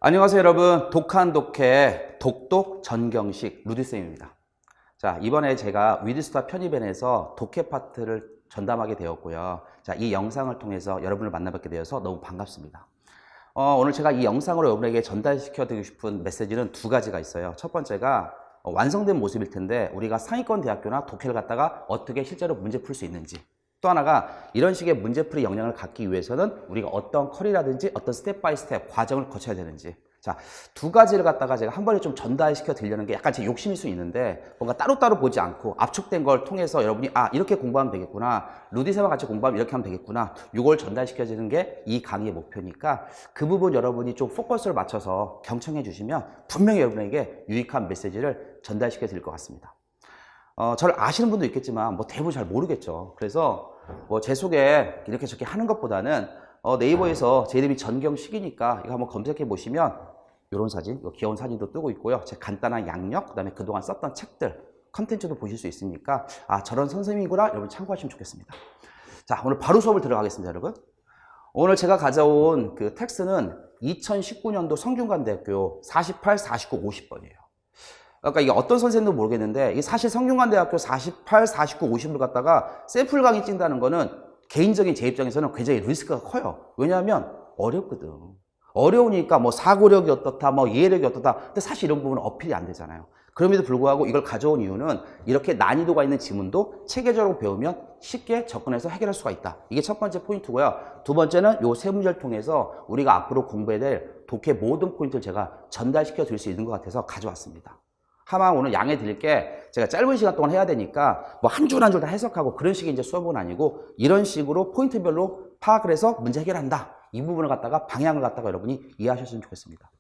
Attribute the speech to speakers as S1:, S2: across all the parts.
S1: 안녕하세요 여러분. 독한 독해 독독 전경식 루디쌤입니다. 자, 이번에 제가 위드스타 편입반에서 독해 파트를 전담하게 되었고요. 자, 이 영상을 통해서 여러분을 만나뵙게 되어서 너무 반갑습니다. 오늘 제가 이 영상으로 여러분에게 전달시켜 드리고 싶은 메시지는 두 가지가 있어요. 첫 번째가 완성된 모습일 텐데 우리가 상위권 대학교나 독해를 갖다가 어떻게 실제로 문제 풀 수 있는지, 또 하나가 이런 식의 문제풀이 역량을 갖기 위해서는 우리가 어떤 커리라든지 어떤 스텝 바이 스텝 과정을 거쳐야 되는지, 자, 두 가지를 갖다가 제가 한 번에 좀 전달시켜 드리려는 게 약간 제 욕심일 수 있는데, 뭔가 따로따로 보지 않고 압축된 걸 통해서 여러분이 이렇게 공부하면 되겠구나, 루디쌤과 같이 공부하면 이렇게 하면 되겠구나, 이걸 전달시켜 주는 게 이 강의의 목표니까 그 부분 여러분이 좀 포커스를 맞춰서 경청해 주시면 분명히 여러분에게 유익한 메시지를 전달시켜 드릴 것 같습니다. 저를 아시는 분도 있겠지만 대부분 잘 모르겠죠. 그래서 제 소개 이렇게 저렇게 하는 것보다는 네이버에서 제 이름이 전경식이니까 이거 한번 검색해 보시면 이런 사진, 귀여운 사진도 뜨고 있고요. 제 간단한 양력, 그 다음에 그동안 썼던 책들, 컨텐츠도 보실 수 있으니까 저런 선생님이구나 여러분 참고하시면 좋겠습니다. 자, 오늘 바로 수업을 들어가겠습니다, 여러분. 오늘 제가 가져온 그 텍스트는 2019년도 성균관대학교 48, 49, 50번이에요. 그러니까 이게 어떤 선생님도 모르겠는데, 이게 사실 성균관대학교 48, 49, 50을 갖다가 샘플 강의 찐다는 거는 개인적인 제 입장에서는 굉장히 리스크가 커요. 왜냐하면 어렵거든. 어려우니까 사고력이 어떻다, 이해력이 어떻다. 근데 사실 이런 부분은 어필이 안 되잖아요. 그럼에도 불구하고 이걸 가져온 이유는 이렇게 난이도가 있는 지문도 체계적으로 배우면 쉽게 접근해서 해결할 수가 있다. 이게 첫 번째 포인트고요. 두 번째는 요 세 문제를 통해서 우리가 앞으로 공부해야 될 독해 모든 포인트를 제가 전달시켜 드릴 수 있는 것 같아서 가져왔습니다. 하마 오늘 양해 드릴게, 제가 짧은 시간 동안 해야 되니까 한 줄 한 줄 다 해석하고 그런 식의 이제 수업은 아니고, 이런 식으로 포인트별로 파악을 해서 문제 해결한다. 이 부분을 갖다가 방향을 갖다가 여러분이 이해하셨으면 좋겠습니다.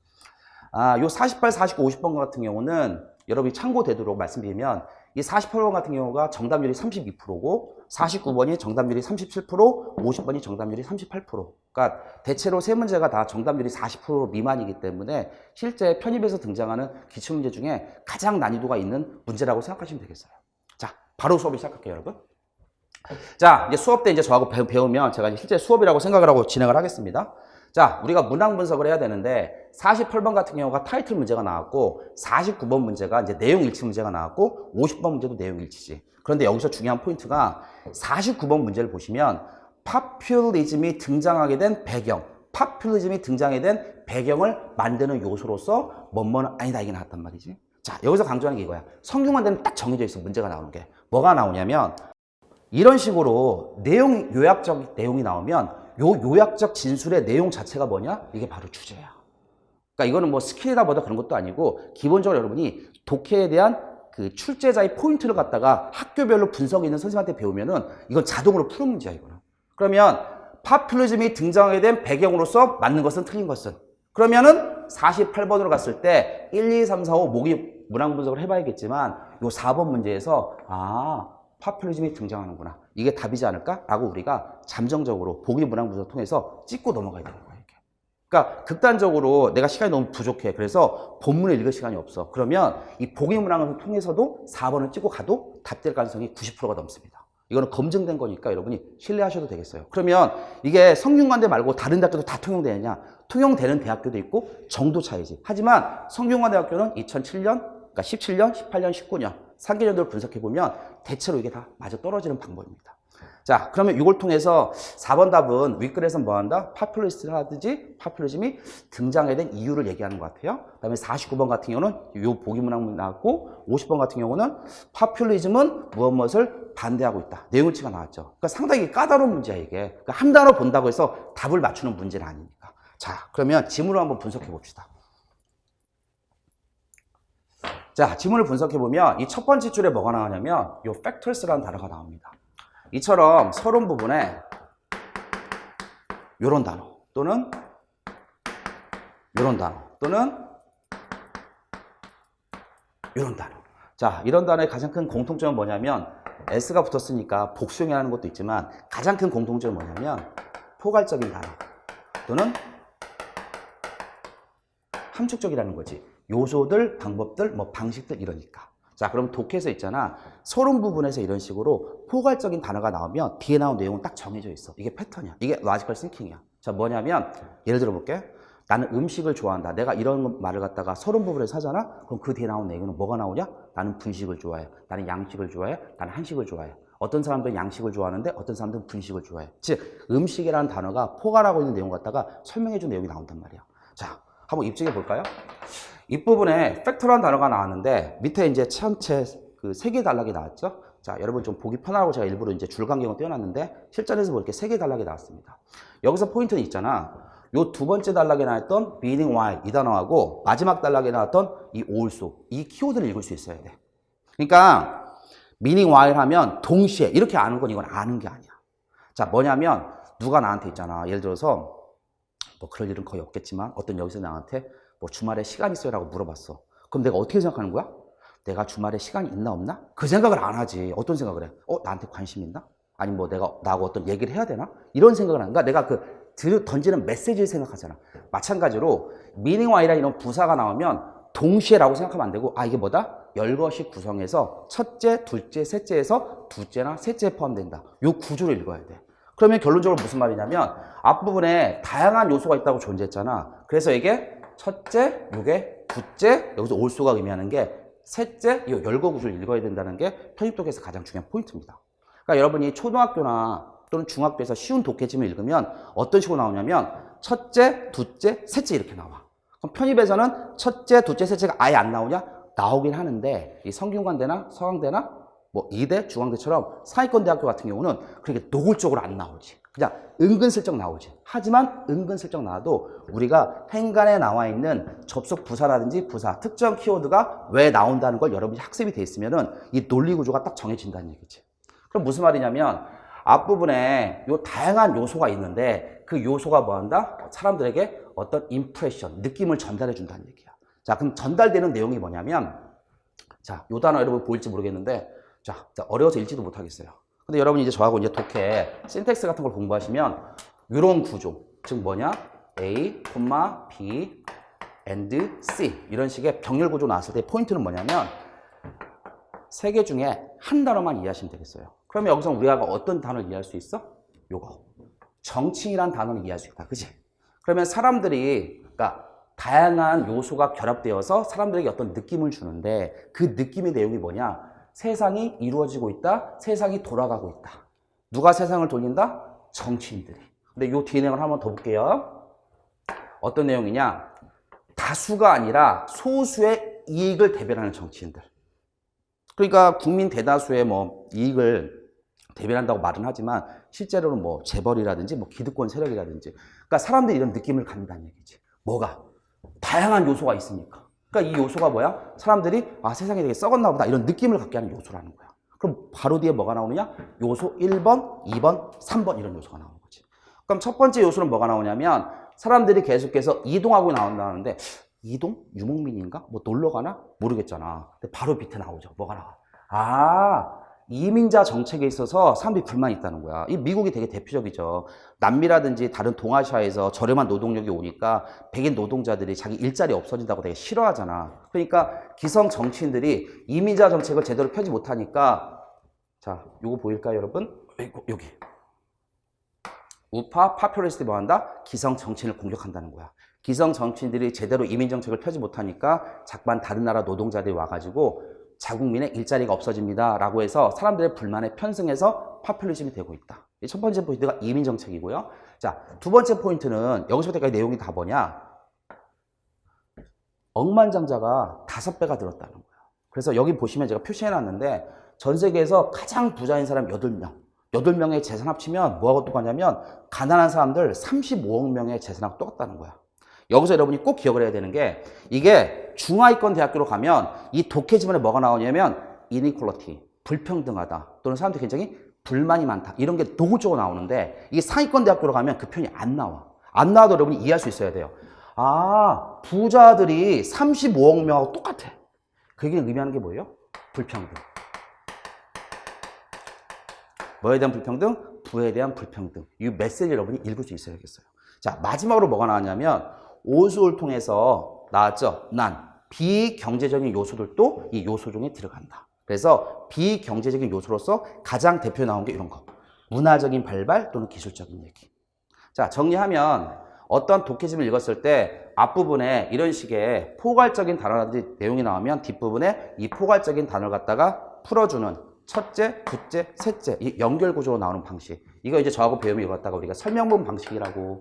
S1: 요 48, 49, 50번 같은 경우는 여러분이 참고되도록 말씀드리면, 이 48번 같은 경우가 정답률이 32%고 49번이 정답률이 37%, 50번이 정답률이 38%. 그러니까 대체로 세 문제가 다 정답률이 40% 미만이기 때문에 실제 편입에서 등장하는 기출문제 중에 가장 난이도가 있는 문제라고 생각하시면 되겠어요. 자, 바로 수업을 시작할게요, 여러분. 자, 이제 수업 때 이제 저하고 배우면 제가 실제 수업이라고 생각을 하고 진행을 하겠습니다. 자, 우리가 문항 분석을 해야 되는데 48번 같은 경우가 타이틀 문제가 나왔고, 49번 문제가 이제 내용 일치 문제가 나왔고, 50번 문제도 내용 일치지. 그런데 여기서 중요한 포인트가 49번 문제를 보시면 파퓰리즘이 등장하게 된 배경, 파퓰리즘이 등장하게 된 배경을 만드는 요소로서 뭐뭐는 아니다 이게 나왔단 말이지. 자, 여기서 강조하는 게 이거야. 성균관대는 딱 정해져 있어. 문제가 나오는 게 뭐가 나오냐면, 이런 식으로 내용, 요약적 내용이 나오면 요 요약적 진술의 내용 자체가 뭐냐? 이게 바로 주제야. 그러니까 이거는 스킬이다 보다 그런 것도 아니고, 기본적으로 여러분이 독해에 대한 그 출제자의 포인트를 갖다가 학교별로 분석이 있는 선생님한테 배우면은 이건 자동으로 푸는 문제야, 이거는. 그러면 파퓰리즘이 등장하게 된 배경으로서 맞는 것은 틀린 것은, 그러면은 48번으로 갔을 때 1, 2, 3, 4, 5 모의 문항 분석을 해봐야겠지만, 요 4번 문제에서 파퓰리즘이 등장하는구나, 이게 답이지 않을까? 라고 우리가 잠정적으로 보기 문항 분석을 통해서 찍고 넘어가야 되는 거예요, 이게. 그러니까 극단적으로 내가 시간이 너무 부족해, 그래서 본문을 읽을 시간이 없어, 그러면 이 보기 문항을 통해서도 4번을 찍고 가도 답될 가능성이 90%가 넘습니다. 이거는 검증된 거니까 여러분이 신뢰하셔도 되겠어요. 그러면 이게 성균관대 말고 다른 대학교도 다 통용되느냐? 통용되는 대학교도 있고 정도 차이지. 하지만 성균관대학교는 2007년, 그러니까 17년, 18년, 19년 3개년도를 분석해보면 대체로 이게 다 맞아 떨어지는 방법입니다. 자, 그러면 이걸 통해서 4번 답은 윗글에서 뭐한다? 파퓰리스트라든지 파퓰리즘이 등장하게 된 이유를 얘기하는 것 같아요. 그 다음에 49번 같은 경우는 요 보기 문항 나왔고, 50번 같은 경우는 파퓰리즘은 무엇을 반대하고 있다. 내용치가 나왔죠. 그러니까 상당히 까다로운 문제야, 이게. 그러니까 한 단어 본다고 해서 답을 맞추는 문제는 아니니까. 자, 그러면 지문을 한번 분석해 봅시다. 자, 지문을 분석해 보면 이 첫 번째 줄에 뭐가 나오냐면 요 factors라는 단어가 나옵니다. 이처럼 서론 부분에 요런 단어 또는 요런 단어 또는 요런 단어. 자, 이런 단어의 가장 큰 공통점은 뭐냐면 S가 붙었으니까 복수형이라는 것도 있지만 가장 큰 공통점은 뭐냐면 포괄적인 단어 또는 함축적이라는 거지. 요소들, 방법들, 방식들 이러니까. 자, 그럼 독해에서 있잖아. 서론 부분에서 이런 식으로 포괄적인 단어가 나오면 뒤에 나온 내용은 딱 정해져 있어. 이게 패턴이야. 이게 로지컬 싱킹이야. 자, 뭐냐면 예를 들어 볼게. 나는 음식을 좋아한다. 내가 이런 말을 갖다가 서른 부분에서 하잖아? 그럼 그 뒤에 나온 내용은 뭐가 나오냐? 나는 분식을 좋아해. 나는 양식을 좋아해. 나는 한식을 좋아해. 어떤 사람들은 양식을 좋아하는데 어떤 사람들은 분식을 좋아해. 즉 음식이라는 단어가 포괄하고 있는 내용 갖다가 설명해 준 내용이 나온단 말이야. 자, 한번 입증해 볼까요? 윗부분에 팩터라는 단어가 나왔는데 밑에 이제 전체 그 세 개 단락이 나왔죠? 자, 여러분 좀 보기 편하라고 제가 일부러 이제 줄간경을 떼어놨는데 실전에서 뭐 이렇게 세 개 단락이 나왔습니다. 여기서 포인트는 있잖아. 요 두 번째 단락에 나왔던 meaning while 이 단어하고 마지막 단락에 나왔던 이 also 이 키워드를 읽을 수 있어야 돼. 그러니까 meaning while 하면 동시에 이렇게 아는 건 이건 아는 게 아니야. 자, 뭐냐면 누가 나한테 있잖아. 예를 들어서 뭐 그럴 일은 거의 없겠지만 어떤 여기서 나한테 뭐 주말에 시간 있어요? 라고 물어봤어. 그럼 내가 어떻게 생각하는 거야? 내가 주말에 시간이 있나 없나? 그 생각을 안 하지. 어떤 생각을 해? 나한테 관심 있나? 아니면 뭐 내가 나하고 어떤 얘기를 해야 되나? 이런 생각을 하는 거야. 내가 그 던지는 메시지를 생각하잖아. 마찬가지로 meaning while이라는 이런 부사가 나오면 동시에라고 생각하면 안 되고 이게 뭐다? 열거식 구성에서 첫째, 둘째, 셋째에서 둘째나 셋째에 포함된다. 요 구조를 읽어야 돼. 그러면 결론적으로 무슨 말이냐면 앞부분에 다양한 요소가 있다고 존재했잖아. 그래서 이게 첫째, 요게 둘째, 여기서 also가 의미하는 게 셋째, 이 열거 구조를 읽어야 된다는 게 편입독해에서 가장 중요한 포인트입니다. 그러니까 여러분이 초등학교나 또는 중학교에서 쉬운 독해집을 읽으면 어떤 식으로 나오냐면 첫째, 둘째, 셋째 이렇게 나와. 그럼 편입에서는 첫째, 둘째, 셋째가 아예 안 나오냐? 나오긴 하는데 이 성균관대나 서강대나 뭐 이대, 중앙대처럼 상위권 대학교 같은 경우는 그렇게 노골적으로 안 나오지. 그냥 은근슬쩍 나오지. 하지만 은근슬쩍 나와도 우리가 행간에 나와 있는 접속 부사라든지 부사, 특정 키워드가 왜 나온다는 걸 여러분이 학습이 돼 있으면은 이 논리 구조가 딱 정해진다는 얘기지. 그럼 무슨 말이냐면 앞부분에 요 다양한 요소가 있는데 그 요소가 뭐한다? 사람들에게 어떤 임프레션, 느낌을 전달해 준다는 얘기야. 자, 그럼 전달되는 내용이 뭐냐면 자, 요 단어 여러분 보일지 모르겠는데 자, 어려워서 읽지도 못하겠어요. 근데 여러분이 이제 저하고 이제 독해, 신텍스 같은 걸 공부하시면 이런 구조, 즉 뭐냐? A, B, and C 이런 식의 병렬 구조 나왔을 때 포인트는 뭐냐면 세 개 중에 한 단어만 이해하시면 되겠어요. 그러면 여기서 우리가 어떤 단어를 이해할 수 있어? 요거. 정칭이란 단어를 이해할 수 있다. 그치? 그러면 사람들이, 그러니까 다양한 요소가 결합되어서 사람들에게 어떤 느낌을 주는데 그 느낌의 내용이 뭐냐? 세상이 이루어지고 있다. 세상이 돌아가고 있다. 누가 세상을 돌린다? 정치인들이. 근데 요 뒤에 내용을 한번 더 볼게요. 어떤 내용이냐? 다수가 아니라 소수의 이익을 대변하는 정치인들. 그러니까 국민 대다수의 뭐 이익을 대변한다고 말은 하지만 실제로는 뭐 재벌이라든지 뭐 기득권 세력이라든지 그러니까 사람들이 이런 느낌을 갖는다는 얘기지. 뭐가? 다양한 요소가 있으니까. 그러니까 이 요소가 뭐야? 사람들이 세상이 되게 썩었나 보다 이런 느낌을 갖게 하는 요소라는 거야. 그럼 바로 뒤에 뭐가 나오느냐? 요소 1번, 2번, 3번 이런 요소가 나오는 거지. 그럼 첫 번째 요소는 뭐가 나오냐면 사람들이 계속해서 이동하고 나온다는데 이동? 유목민인가? 뭐 놀러 가나? 모르겠잖아. 근데 바로 밑에 나오죠. 뭐가 나와? 이민자 정책에 있어서 사람들이 불만이 있다는 거야. 이 미국이 되게 대표적이죠. 남미라든지 다른 동아시아에서 저렴한 노동력이 오니까 백인 노동자들이 자기 일자리 없어진다고 되게 싫어하잖아. 그러니까 기성 정치인들이 이민자 정책을 제대로 펴지 못하니까 자, 요거 보일까요, 여러분? 여기. 우파 파퓰리스트가 뭐한다? 기성 정치인을 공격한다는 거야. 기성 정치인들이 제대로 이민 정책을 펴지 못하니까 자꾸만 다른 나라 노동자들이 와가지고 자국민의 일자리가 없어집니다 라고 해서 사람들의 불만에 편승해서 파퓰리즘이 되고 있다. 첫 번째 포인트가 이민 정책이고요. 자, 두 번째 포인트는 여기서부터까지 내용이 다 뭐냐? 억만장자가 5배가 늘었다는 거야. 그래서 여기 보시면 제가 표시해놨는데 전 세계에서 가장 부자인 사람 8명. 8명의 재산 합치면 뭐하고 똑같냐면 가난한 사람들 35억 명의 재산하고 똑같다는 거야. 여기서 여러분이 꼭 기억을 해야 되는 게 이게 중하위권 대학교로 가면 이 독해 지문에 뭐가 나오냐면 inequality, 불평등하다 또는 사람들이 굉장히 불만이 많다 이런 게 노골적으로 나오는데 이게 상위권 대학교로 가면 그 표현이 안 나와. 안 나와도 여러분이 이해할 수 있어야 돼요. 부자들이 35억 명하고 똑같아. 그게 의미하는 게 뭐예요? 불평등. 뭐에 대한 불평등? 부에 대한 불평등. 이 메시지를 여러분이 읽을 수 있어야겠어요. 자, 마지막으로 뭐가 나왔냐면 오수를 통해서 나왔죠. 비경제적인 요소들도 이 요소 중에 들어간다. 그래서 비경제적인 요소로서 가장 대표 나온 게 이런 거. 문화적인 발발 또는 기술적인 얘기. 자, 정리하면 어떤 독해집을 읽었을 때 앞부분에 이런 식의 포괄적인 단어라든지 내용이 나오면 뒷부분에 이 포괄적인 단어를 갖다가 풀어주는 첫째, 둘째, 셋째 이 연결 구조로 나오는 방식. 이거 이제 저하고 배우면 이거 갖다가 우리가 설명문 방식이라고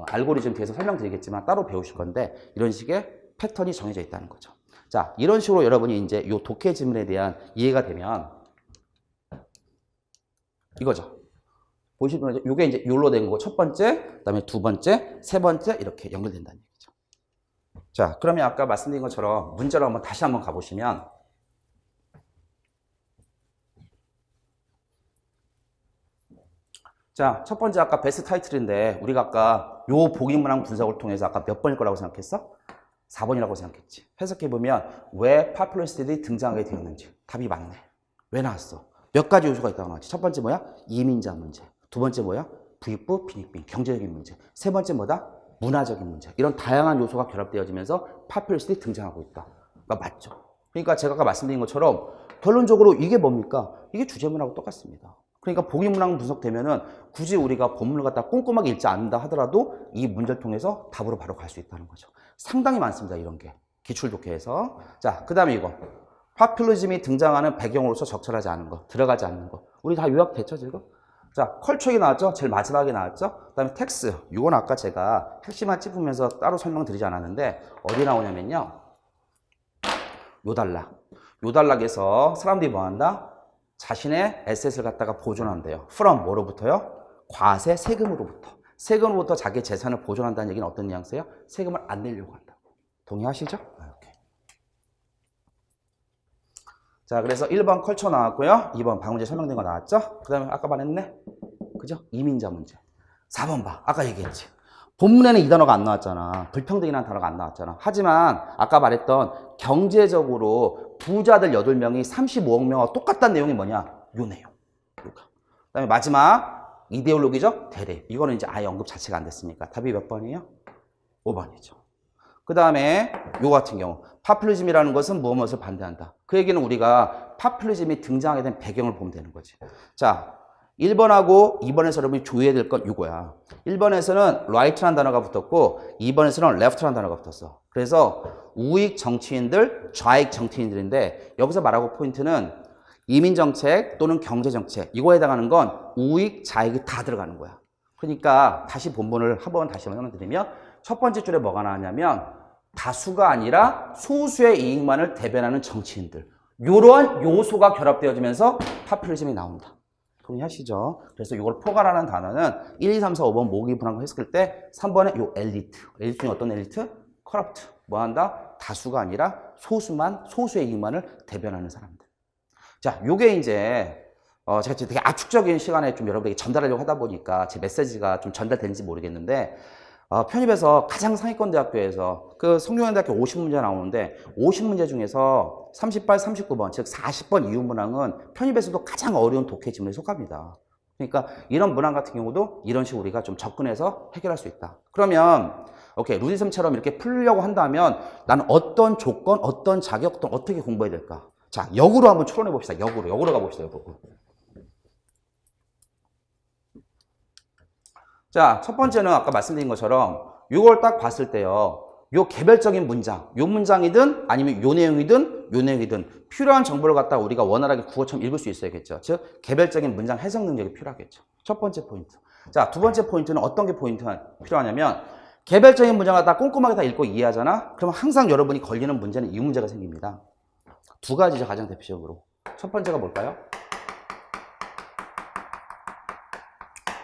S1: 알고리즘 뒤에서 설명드리겠지만 따로 배우실 건데 이런 식의 패턴이 정해져 있다는 거죠. 자, 이런 식으로 여러분이 이제 이 독해 지문에 대한 이해가 되면 이거죠. 보시면 이게 이제 요로 된 거고 첫 번째, 그다음에 두 번째, 세 번째 이렇게 연결된다는 얘기죠. 자, 그러면 아까 말씀드린 것처럼 문제로 한번 다시 한번 가보시면 자, 첫 번째 아까 베스트 타이틀인데 우리가 아까 요 보기문항 분석을 통해서 아까 몇 번일 거라고 생각했어? 4번이라고 생각했지. 해석해보면 왜 파퓰러시티들이 등장하게 되었는지 답이 맞네. 왜 나왔어? 몇 가지 요소가 있다고 나왔지. 첫 번째 뭐야? 이민자 문제. 두 번째 뭐야? 부익부, 빈익빈, 경제적인 문제. 세 번째 뭐다? 문화적인 문제. 이런 다양한 요소가 결합되어지면서 파퓰러시티 등장하고 있다. 그러니까 맞죠. 그러니까 제가 아까 말씀드린 것처럼 결론적으로 이게 뭡니까? 이게 주제문하고 똑같습니다. 그러니까 보기문항 분석되면은 굳이 우리가 본문을 갖다 꼼꼼하게 읽지 않는다 하더라도 이 문제를 통해서 답으로 바로 갈 수 있다는 거죠. 상당히 많습니다. 이런 게. 기출독해에서. 자, 그 다음에 이거. 파퓰리즘이 등장하는 배경으로서 적절하지 않은 거. 들어가지 않는 거. 우리 다 요약됐죠, 지금? 자, 컬처액이 나왔죠? 제일 마지막에 나왔죠? 그 다음에 텍스. 이건 아까 제가 핵심만 찝으면서 따로 설명드리지 않았는데 어디 나오냐면요. 요단락. 요단락에서 사람들이 뭐 한다? 자신의 에셋을 갖다가 보존한대요. from 뭐로부터요? 과세 세금으로부터. 세금으로부터 자기 재산을 보존한다는 얘기는 어떤 뉘앙스예요? 세금을 안 내려고 한다고. 동의하시죠? 이렇게. 자, 그래서 1번 컬처 나왔고요. 2번 방문제 설명된 거 나왔죠? 그 다음에 아까 말했네? 그죠? 이민자 문제. 4번 봐. 아까 얘기했지. 본문에는 이 단어가 안 나왔잖아. 불평등이라는 단어가 안 나왔잖아. 하지만 아까 말했던 경제적으로 부자들 8명이 35억 명하고 똑같다는 내용이 뭐냐? 요 내용. 그 다음에 마지막 이데올로기죠? 대립. 이거는 이제 아예 언급 자체가 안 됐으니까. 답이 몇 번이에요? 5번이죠. 그 다음에 요 같은 경우 파퓰리즘이라는 것은 무엇을 반대한다. 그 얘기는 우리가 파퓰리즘이 등장하게 된 배경을 보면 되는 거지. 자, 1번하고 2번에서 여러분이 조회해야 될 건 이거야. 1번에서는 right라는 단어가 붙었고 2번에서는 left라는 단어가 붙었어. 그래서 우익 정치인들, 좌익 정치인들인데 여기서 말하고 포인트는 이민정책 또는 경제정책 이거에 해당하는 건 우익, 좌익이 다 들어가는 거야. 그러니까 다시 본문을 한번 다시 설명드리면 첫 번째 줄에 뭐가 나왔냐면 다수가 아니라 소수의 이익만을 대변하는 정치인들. 이러한 요소가 결합되어지면서 파퓰리즘이 나온다. 동의하시죠? 그래서 이걸 포괄하는 단어는 1, 2, 3, 4, 5번 모기 분항을 했을 때 3번에 요 엘리트. 엘리트 중에 어떤 엘리트? 커럽트. 뭐 한다? 다수가 아니라 소수의 이익만을 대변하는 사람들. 자, 요게 이제 제가 되게 압축적인 시간에 좀 여러분에게 전달하려고 하다 보니까 제 메시지가 좀 전달되는지 모르겠는데 편입에서 가장 상위권 대학교에서 그 성균관대학교 50문제 나오는데 50문제 중에서 38, 39번 즉 40번 이후 문항은 편입에서도 가장 어려운 독해 지문에 속합니다. 그러니까 이런 문항 같은 경우도 이런 식으로 우리가 좀 접근해서 해결할 수 있다. 그러면 오케이 루디즘처럼 이렇게 풀려고 한다면 나는 어떤 조건, 어떤 자격 등 어떻게 공부해야 될까? 자, 역으로 한번 추론해 봅시다. 역으로 가봅시다. 역으로. 자, 첫 번째는 아까 말씀드린 것처럼 이걸 딱 봤을 때요. 요 개별적인 문장, 요 문장이든 아니면 요 내용이든 필요한 정보를 갖다가 우리가 원활하게 국어처럼 읽을 수 있어야겠죠. 즉 개별적인 문장 해석 능력이 필요하겠죠. 첫 번째 포인트. 자, 두 번째 포인트는 어떤 게 포인트가 필요하냐면 개별적인 문장을 다 꼼꼼하게 다 읽고 이해하잖아. 그러면 항상 여러분이 걸리는 문제는 이 문제가 생깁니다. 두 가지죠. 가장 대표적으로. 첫 번째가 뭘까요?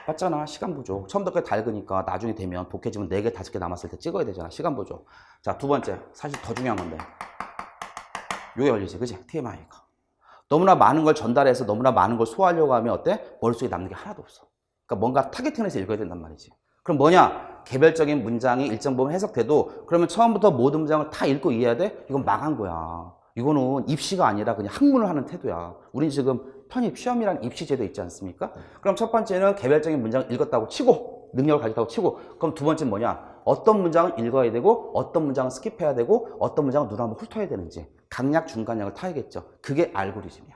S1: 봤잖아. 시간 부족. 처음부터 끝까지 다 읽으니까 나중에 되면 독해지문 4개, 5개 남았을 때 찍어야 되잖아. 시간 부족. 자, 두 번째. 사실 더 중요한 건데. 요게 걸리지. 그치? TMI가. 너무나 많은 걸 전달해서 너무나 많은 걸 소화하려고 하면 어때? 머릿속에 남는 게 하나도 없어. 그러니까 뭔가 타겟팅해서 읽어야 된단 말이지. 그럼 뭐냐? 개별적인 문장이 일정 부분 해석돼도 그러면 처음부터 모든 문장을 다 읽고 이해해야 돼? 이건 망한 거야. 이거는 입시가 아니라 그냥 학문을 하는 태도야. 우린 지금 편입 시험이라는 입시제도 있지 않습니까? 그럼 첫 번째는 개별적인 문장을 읽었다고 치고 능력을 가졌다고 치고 그럼 두 번째는 뭐냐? 어떤 문장은 읽어야 되고 어떤 문장은 스킵해야 되고 어떤 문장은 눈을 한번 훑어야 되는지 강약, 중간약을 타야겠죠. 그게 알고리즘이야.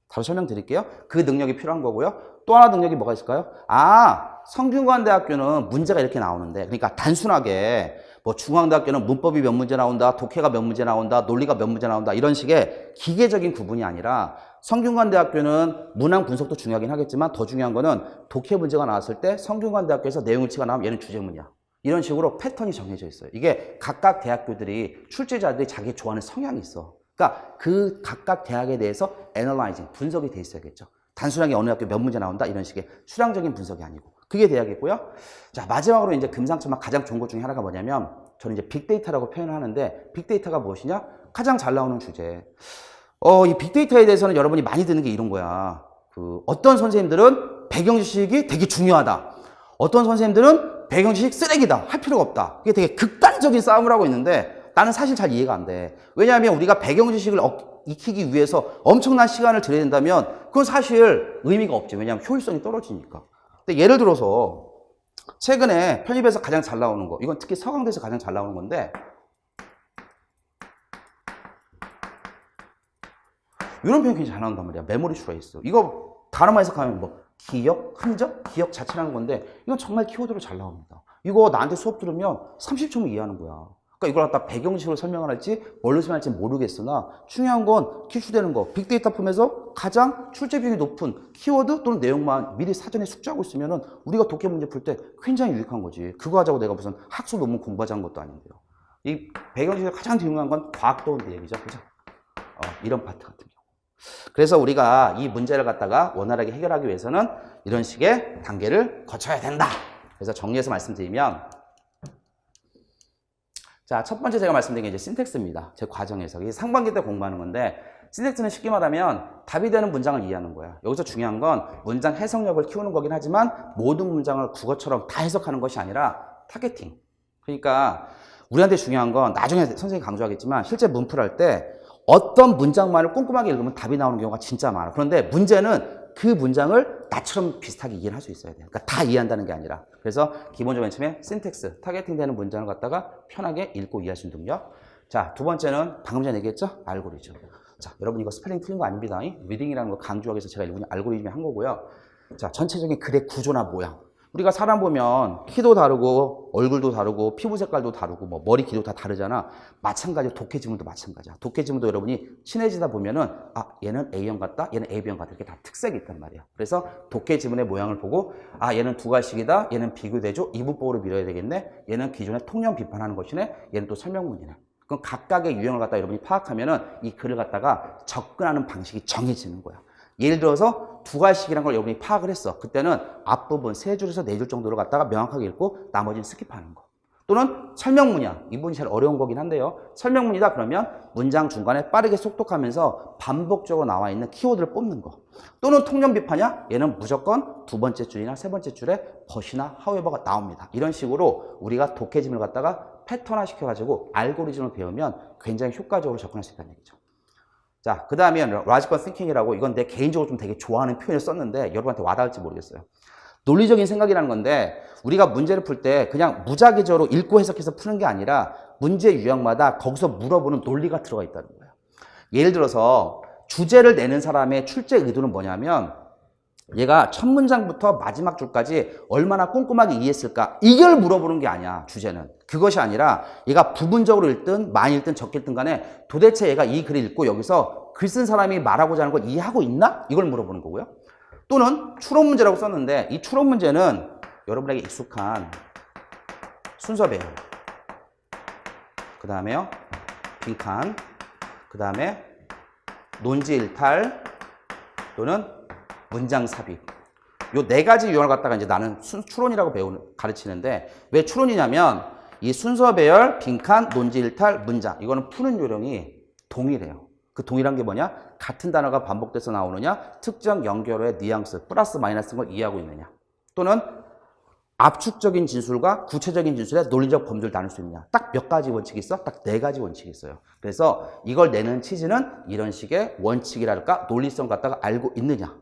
S1: 다시 설명드릴게요. 그 능력이 필요한 거고요. 또 하나 능력이 뭐가 있을까요? 성균관대학교는 문제가 이렇게 나오는데, 그러니까 단순하게 뭐 중앙대학교는 문법이 몇 문제 나온다, 독해가 몇 문제 나온다, 논리가 몇 문제 나온다 이런 식의 기계적인 구분이 아니라 성균관대학교는 문항 분석도 중요하긴 하겠지만 더 중요한 거는 독해 문제가 나왔을 때 성균관대학교에서 내용일치가 나오면 얘는 주제문이야. 이런 식으로 패턴이 정해져 있어요. 이게 각각 대학교들이 출제자들이 자기 좋아하는 성향이 있어. 그러니까 그 각각 대학에 대해서 애널라이징, 분석이 돼 있어야겠죠. 단순하게 어느 학교 몇 문제 나온다 이런 식의 수량적인 분석이 아니고 그게 대학이고요. 자, 마지막으로 이제 금상첨화 가장 좋은 것 중에 하나가 뭐냐면 저는 이제 빅데이터라고 표현을 하는데 빅데이터가 무엇이냐? 가장 잘 나오는 주제. 이 빅데이터에 대해서는 여러분이 많이 듣는 게 이런 거야. 어떤 선생님들은 배경 지식이 되게 중요하다. 어떤 선생님들은 배경 지식 쓰레기다. 할 필요가 없다. 이게 되게 극단적인 싸움을 하고 있는데 나는 사실 잘 이해가 안 돼. 왜냐하면 우리가 배경 지식을 익히기 위해서 엄청난 시간을 들여야 된다면 그건 사실 의미가 없지. 왜냐하면 효율성이 떨어지니까. 근데 예를 들어서 최근에 편입에서 가장 잘 나오는 거, 이건 특히 서강대에서 가장 잘 나오는 건데 이런 표현이 잘 나온단 말이야. 메모리 트레이스. 이거 단어만 해석하면 뭐 기억, 흔적, 기억 자체라는 건데 이건 정말 키워드로 잘 나옵니다. 이거 나한테 수업 들으면 30초면 이해하는 거야. 그러니까 이걸 갖다 배경식으로 설명을 할지 뭘로 설명할지 모르겠으나 중요한 건 기출되는 거. 빅데이터 폼에서 가장 출제 비율이 높은 키워드 또는 내용만 미리 사전에 숙지하고 있으면 우리가 독해 문제 풀 때 굉장히 유익한 거지. 그거 하자고 내가 무슨 학술 논문 공부하자는 것도 아닌데요. 이 배경식이 가장 중요한 건 과학도인데 얘기죠. 그죠? 이런 파트 같은 경우. 그래서 우리가 이 문제를 갖다가 원활하게 해결하기 위해서는 이런 식의 단계를 거쳐야 된다. 그래서 정리해서 말씀드리면 자, 첫 번째 제가 말씀드린 게 이제 신텍스입니다. 제 과정에서. 이게 상반기 때 공부하는 건데 신텍스는 쉽게 말하면 답이 되는 문장을 이해하는 거야. 여기서 중요한 건 문장 해석력을 키우는 거긴 하지만 모든 문장을 국어처럼 다 해석하는 것이 아니라 타겟팅. 그러니까 우리한테 중요한 건 나중에 선생님이 강조하겠지만 실제 문풀할 때 어떤 문장만을 꼼꼼하게 읽으면 답이 나오는 경우가 진짜 많아. 그런데 문제는 그 문장을 나처럼 비슷하게 이해를 할 수 있어야 돼요. 그러니까 다 이해한다는 게 아니라. 그래서 기본적으로 맨 처음에 신텍스, 타겟팅 되는 문장을 갖다가 편하게 읽고 이해할 수 있는 능력. 자, 두 번째는 방금 전에 얘기했죠? 알고리즘. 자, 여러분 이거 스펠링 틀린 거 아닙니다. 리딩이라는 거 강조하기 위해서 제가 일본이 알고리즘을 한 거고요. 자, 전체적인 글의 구조나 모양. 우리가 사람 보면 키도 다르고 얼굴도 다르고 피부 색깔도 다르고 뭐 머리 길이도 다 다르잖아. 마찬가지로 독해 지문도 마찬가지야. 독해 지문도 여러분이 친해지다 보면은 얘는 A형 같다, 얘는 AB형 같다 이렇게 다 특색이 있단 말이야. 그래서 독해 지문의 모양을 보고 얘는 두괄식이다, 얘는 비교대조, 이분법으로 밀어야 되겠네. 얘는 기존의 통념 비판하는 것이네. 얘는 또 설명문이네. 그럼 각각의 유형을 갖다 여러분이 파악하면은 이 글을 갖다가 접근하는 방식이 정해지는 거야. 예를 들어서 두괄식이라는 걸 여러분이 파악을 했어. 그때는 앞부분 3줄에서 4줄 정도를 갖다가 명확하게 읽고 나머지는 스킵하는 거. 또는 설명문이야. 이 부분이 제일 어려운 거긴 한데요. 설명문이다 그러면 문장 중간에 빠르게 속독하면서 반복적으로 나와 있는 키워드를 뽑는 거. 또는 통념 비판이야. 얘는 무조건 두 번째 줄이나 세 번째 줄에 but이나 however가 나옵니다. 이런 식으로 우리가 독해 지문을 갖다가 패턴화 시켜가지고 알고리즘을 배우면 굉장히 효과적으로 접근할 수 있다는 얘기죠. 자, 그 다음에 logical thinking이라고 이건 내 개인적으로 좀 되게 좋아하는 표현을 썼는데 여러분한테 와닿을지 모르겠어요. 논리적인 생각이라는 건데 우리가 문제를 풀 때 그냥 무작위적으로 읽고 해석해서 푸는 게 아니라 문제 유형마다 거기서 물어보는 논리가 들어가 있다는 거예요. 예를 들어서 주제를 내는 사람의 출제 의도는 뭐냐면 얘가 첫 문장부터 마지막 줄까지 얼마나 꼼꼼하게 이해했을까 이걸 물어보는 게 아니야. 주제는. 그것이 아니라 얘가 부분적으로 읽든 많이 읽든 적게 읽든 간에 도대체 얘가 이 글을 읽고 여기서 글 쓴 사람이 말하고자 하는 걸 이해하고 있나? 이걸 물어보는 거고요. 또는 추론 문제라고 썼는데 이 추론 문제는 여러분에게 익숙한 순서 배열, 그 다음에요 빈칸, 그 다음에 논지 일탈 또는 문장 삽입. 요 4가지 유형을 갖다가 이제 나는 추론이라고 가르치는데 왜 추론이냐면 이 순서 배열, 빈칸, 논지 일탈, 문장 이거는 푸는 요령이 동일해요. 그 동일한 게 뭐냐? 같은 단어가 반복돼서 나오느냐? 특정 연결어의 뉘앙스, 플러스 마이너스인 걸 이해하고 있느냐? 또는 압축적인 진술과 구체적인 진술의 논리적 범주를 나눌 수 있느냐? 딱 몇 가지 원칙이 있어? 딱 4가지 원칙이 있어요. 그래서 이걸 내는 취지는 이런 식의 원칙이랄까? 논리성 갖다가 알고 있느냐?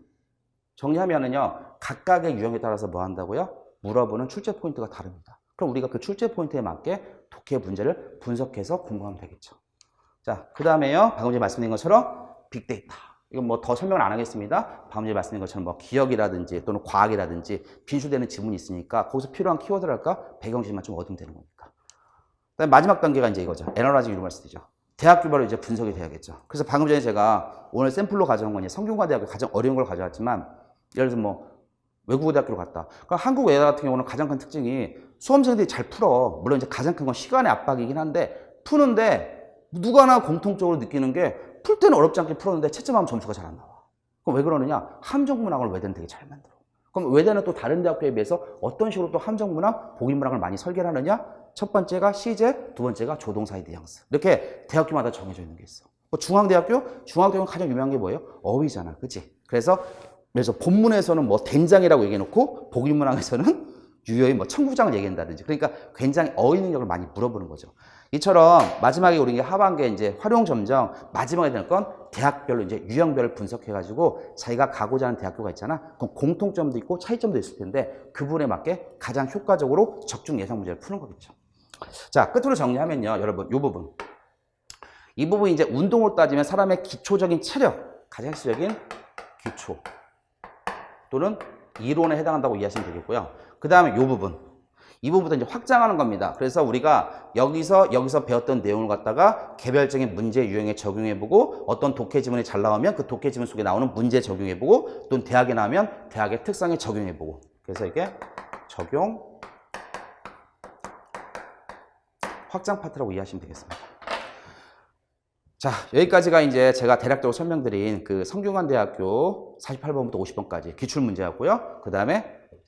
S1: 정리하면은요, 각각의 유형에 따라서 뭐 한다고요? 물어보는 출제 포인트가 다릅니다. 그럼 우리가 그 출제 포인트에 맞게 독해 문제를 분석해서 공부하면 되겠죠. 자, 그 다음에요, 방금 전에 말씀드린 것처럼 빅데이터. 이건 뭐 더 설명을 안 하겠습니다. 방금 전에 말씀드린 것처럼 뭐 기억이라든지 또는 과학이라든지 빈출되는 지문이 있으니까 거기서 필요한 키워드랄까 배경지만 좀 얻으면 되는 거니까. 그다음에 마지막 단계가 이제 이거죠. 애널라이징 유니버시티죠. 대학교별로 이제 분석이 돼야겠죠. 그래서 방금 전에 제가 오늘 샘플로 가져온 건 성균관대학교 가장 어려운 걸 가져왔지만 예를 들어서 뭐 외국어대학교로 갔다. 그럼 한국 외대 같은 경우는 가장 큰 특징이 수험생들이 잘 풀어. 물론 이제 가장 큰 건 시간의 압박이긴 한데 푸는데 누가나 공통적으로 느끼는 게 풀 때는 어렵지 않게 풀었는데 채점하면 점수가 잘 안 나와. 그럼 왜 그러느냐? 함정문항을 외대는 되게 잘 만들어. 그럼 외대는 또 다른 대학교에 비해서 어떤 식으로 또 함정문항, 복인문항을 많이 설계를 하느냐? 첫 번째가 시제, 두 번째가 조동사의 뉘앙스. 이렇게 대학교마다 정해져 있는 게 있어. 뭐 중앙대학교는 가장 유명한 게 뭐예요? 어휘잖아. 그치? 그래서 본문에서는 뭐 된장이라고 얘기해놓고 복인문항에서는 유효히 뭐 청구장을 얘기한다든지. 그러니까 굉장히 어휘 능력을 많이 물어보는 거죠. 이처럼 마지막에 우리 하반기에 이제 활용 점정 마지막에 될 건 대학별로 이제 유형별을 분석해가지고 자기가 가고자 하는 대학교가 있잖아. 그럼 공통점도 있고 차이점도 있을 텐데 그 부분에 맞게 가장 효과적으로 적중 예상 문제를 푸는 거겠죠. 자, 끝으로 정리하면요, 여러분, 이 부분이 이제 운동으로 따지면 사람의 기초적인 체력, 가장 핵심적인 기초 또는 이론에 해당한다고 이해하시면 되겠고요. 그 다음에 이 부분도 이제 확장하는 겁니다. 그래서 우리가 여기서 배웠던 내용을 갖다가 개별적인 문제 유형에 적용해보고 어떤 독해 지문이 잘 나오면 그 독해 지문 속에 나오는 문제 적용해보고 또는 대학에 나오면 대학의 특성에 적용해보고 그래서 이게 적용 확장 파트라고 이해하시면 되겠습니다. 자, 여기까지가 이제 제가 대략적으로 설명드린 그 성균관대학교 48번부터 50번까지 기출문제였고요. 그 다음에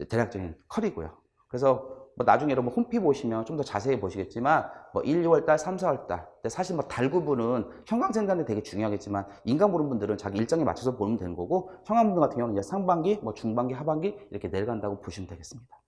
S1: 대략적인 컬이고요. 그래서 뭐 나중에 여러분 홈피 보시면 좀 더 자세히 보시겠지만 뭐 1, 2월달, 3, 4월달 사실 뭐 달 구분은 형광생단에 되게 중요하겠지만 인강 보는 분들은 자기 일정에 맞춰서 보면 되는 거고 형광분들 같은 경우는 이제 상반기, 뭐 중반기, 하반기 이렇게 내려간다고 보시면 되겠습니다.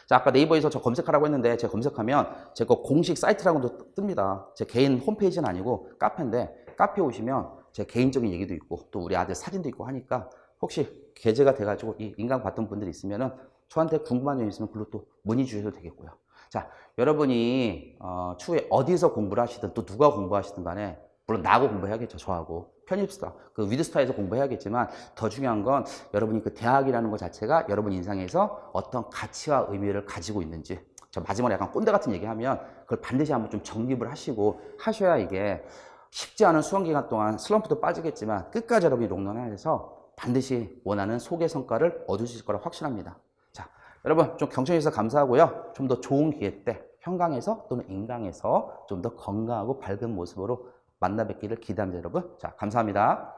S1: 자, 아까 네이버에서 저 검색하라고 했는데 제가 검색하면 제 거 공식 사이트라고도 뜹니다. 제 개인 홈페이지는 아니고 카페인데 카페에 오시면 제 개인적인 얘기도 있고 또 우리 아들 사진도 있고 하니까 혹시 게재가 돼가지고 이 인강 봤던 분들이 있으면은 저한테 궁금한 점 있으면 글로 또 문의 주셔도 되겠고요. 자, 여러분이 추후에 어디서 공부를 하시든 또 누가 공부하시든 간에 물론 나하고 공부해야겠죠. 저하고 편입스타, 그 위드스타에서 공부해야겠지만 더 중요한 건 여러분이 그 대학이라는 것 자체가 여러분 인생에서 어떤 가치와 의미를 가지고 있는지 저 마지막에 약간 꼰대 같은 얘기하면 그걸 반드시 한번 좀 정립을 하시고 하셔야 이게 쉽지 않은 수험 기간 동안 슬럼프도 빠지겠지만 끝까지 여러분이 롱런해서 반드시 원하는 소개 성과를 얻으실 거라 확신합니다. 자, 여러분 좀 경청해 주셔서 감사하고요. 좀 더 좋은 기회 때 현강에서 또는 인강에서 좀 더 건강하고 밝은 모습으로 만나 뵙기를 기대합니다, 여러분. 자, 감사합니다.